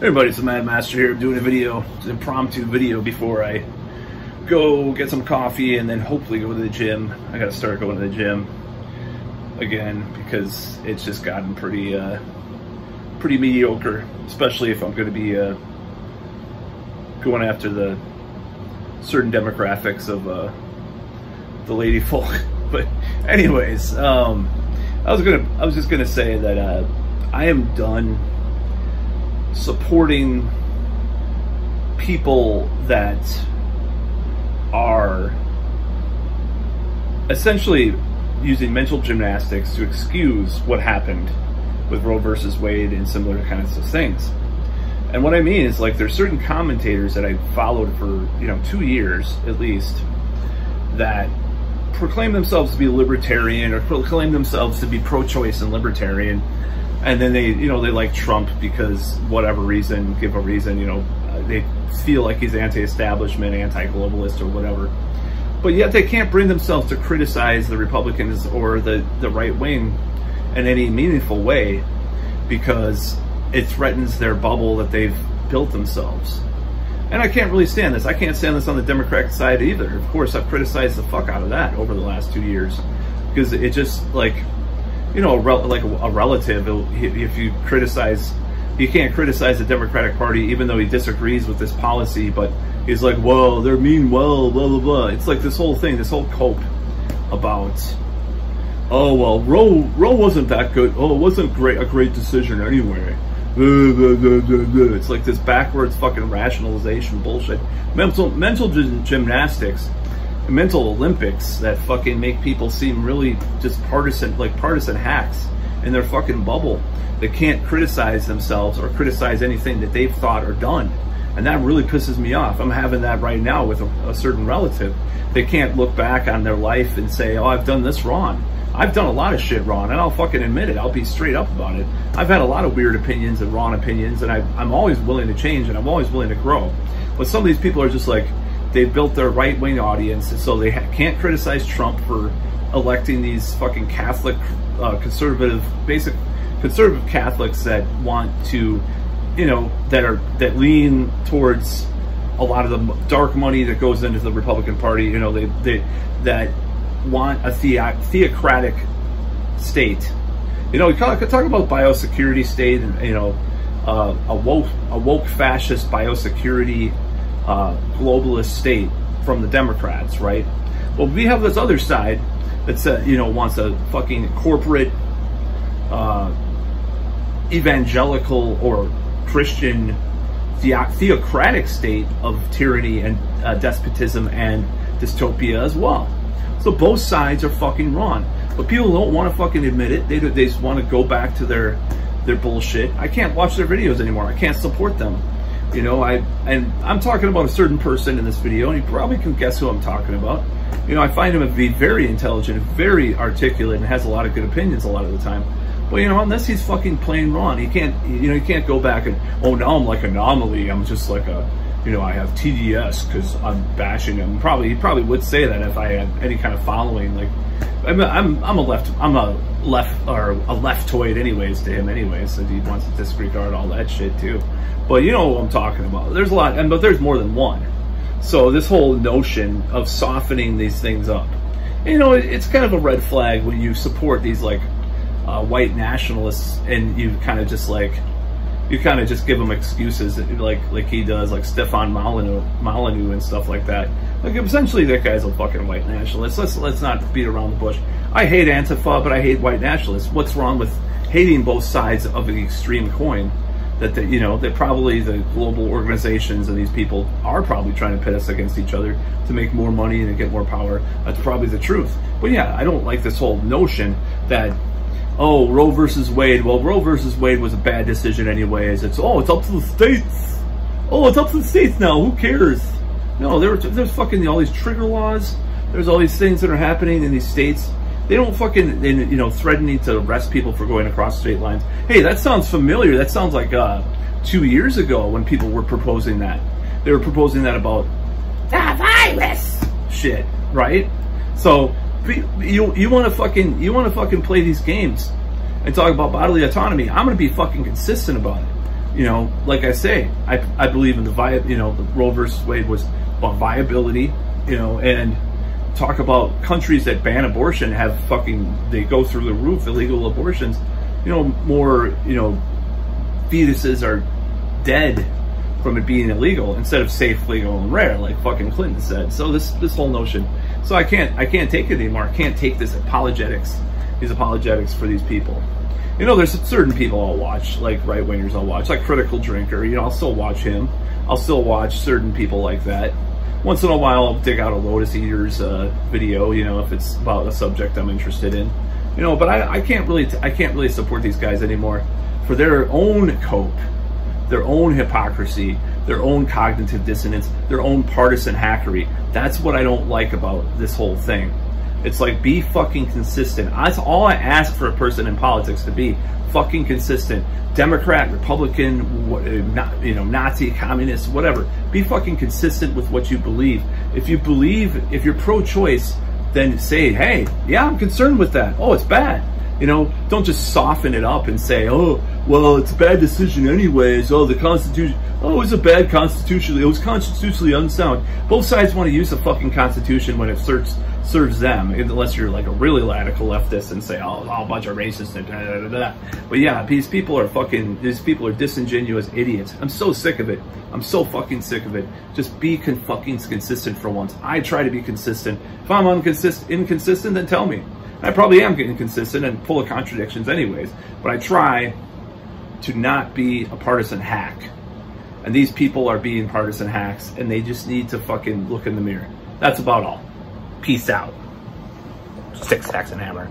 Everybody, it's the Mad Master here. I'm doing a video, an impromptu video before I go get some coffee and then hopefully go to the gym. I gotta start going to the gym again because it's just gotten pretty mediocre, especially if I'm gonna be going after the certain demographics of the lady folk. But anyways, I was just gonna say that I am done supporting people that are essentially using mental gymnastics to excuse what happened with Roe versus Wade and similar kinds of things. And what I mean is, like, there's certain commentators that I followed for 2 years at least that proclaim themselves to be libertarian or proclaim themselves to be pro-choice and libertarian, and then they like Trump because whatever reason, give a reason, they feel like he's anti-establishment, anti-globalist or whatever, but yet they can't bring themselves to criticize the Republicans or the right wing in any meaningful way because it threatens their bubble that they've built themselves. And I can't really stand this. I can't stand this on the Democratic side either. Of course, I've criticized the fuck out of that over the last 2 years because it just, like, like a relative, if you criticize, you can't criticize the Democratic Party even though he disagrees with this policy, but he's like, well, they're mean, well, blah, blah, blah. It's like this whole thing, this whole cope about, oh, well, Roe wasn't that good. Oh, it wasn't a great decision anyway. It's like this backwards fucking rationalization bullshit. Mental gymnastics, mental Olympics that fucking make people seem really just partisan hacks in their fucking bubble that can't criticize themselves or criticize anything that they've thought or done. And that really pisses me off. I'm having that right now with a certain relative. They can't look back on their life and say, oh, I've done this wrong. I've done a lot of shit wrong, and I'll fucking admit it. I'll be straight up about it. I've had a lot of weird opinions and wrong opinions, and I'm always willing to change, and I'm always willing to grow. But some of these people are just like, they've built their right-wing audience, and so they can't criticize Trump for electing these fucking Catholic, conservative Catholics that want to, that lean towards a lot of the dark money that goes into the Republican Party. That want a theocratic state. We could talk about biosecurity state and a woke fascist biosecurity globalist state from the Democrats, right? Well, we have this other side that wants a fucking corporate evangelical or Christian theocratic state of tyranny and despotism and dystopia as well. So both sides are fucking wrong, but people don't want to fucking admit it. They just want to go back to their bullshit. I can't watch their videos anymore. I can't support them. I'm talking about a certain person in this video, and you probably can guess who I'm talking about. I find him to be very intelligent, very articulate, and has a lot of good opinions a lot of the time. But unless he's fucking plain wrong, he can't go back and, oh, now I'm like Anomaly. I'm just like a, I have TDS because I'm bashing him. He probably would say that if I had any kind of following. Like, I'm a leftoid anyways to him anyways, so he wants to disregard all that shit too. But you know what I'm talking about. There's a lot, but there's more than one. So this whole notion of softening these things up, it's kind of a red flag when you support these like white nationalists and you kind of just give them excuses like he does, like Stefan Molyneux and stuff like that. Like, essentially that guy's a fucking white nationalist. Let's not beat around the bush. I hate Antifa, but I hate white nationalists. What's wrong with hating both sides of the extreme coin? That probably the global organizations and these people are probably trying to pit us against each other to make more money and to get more power. That's probably the truth. But yeah, I don't like this whole notion that, oh, Roe versus Wade. Well, Roe versus Wade was a bad decision anyways. It's up to the states. Oh, it's up to the states now. Who cares? No, there's fucking all these trigger laws. There's all these things that are happening in these states. They don't fucking, threatening to arrest people for going across state lines. Hey, that sounds familiar. That sounds like 2 years ago when people were proposing that. They were proposing that about the virus shit, right? So you want to fucking play these games and talk about bodily autonomy. I'm going to be fucking consistent about it. You know, like I say, I believe in the Roe versus Wade was about viability, you know, and talk about countries that ban abortion have they go through the roof, illegal abortions, you know, more, you know, fetuses are dead from it being illegal instead of safe, legal, and rare, like fucking Clinton said. So this whole notion, so I can't take it anymore. I can't take these apologetics for these people. You know, there's certain people I'll watch, like right-wingers I'll watch, like Critical Drinker, you know, I'll still watch him. I'll still watch certain people like that. Once in a while, I'll dig out a Lotus Eaters video, you know, if it's about a subject I'm interested in. You know, but I can't really support these guys anymore for their own cope, their own hypocrisy, their own cognitive dissonance, their own partisan hackery. That's what I don't like about this whole thing. It's like, be fucking consistent. That's all I ask for a person in politics, to be fucking consistent. Democrat, Republican, you know, Nazi, communist, whatever. Be fucking consistent with what you believe. If you're pro-choice, then say, hey, yeah, I'm concerned with that. Oh, it's bad. You know, don't just soften it up and say, oh, well, it's a bad decision anyways. Oh, the Constitution, oh, it was a bad constitutionally, it was constitutionally unsound. Both sides want to use the fucking Constitution when it serves them, unless you're like a really radical leftist and say, oh, a bunch of racists and blah, blah, blah, blah. But yeah, these people are disingenuous idiots. I'm so sick of it. I'm so fucking sick of it. Just be fucking consistent for once. I try to be consistent. If I'm inconsistent, then tell me. I probably am getting inconsistent and full of contradictions anyways, but I try to not be a partisan hack. And these people are being partisan hacks, and they just need to fucking look in the mirror. That's about all. Peace out. 6 Hacks and Hammer.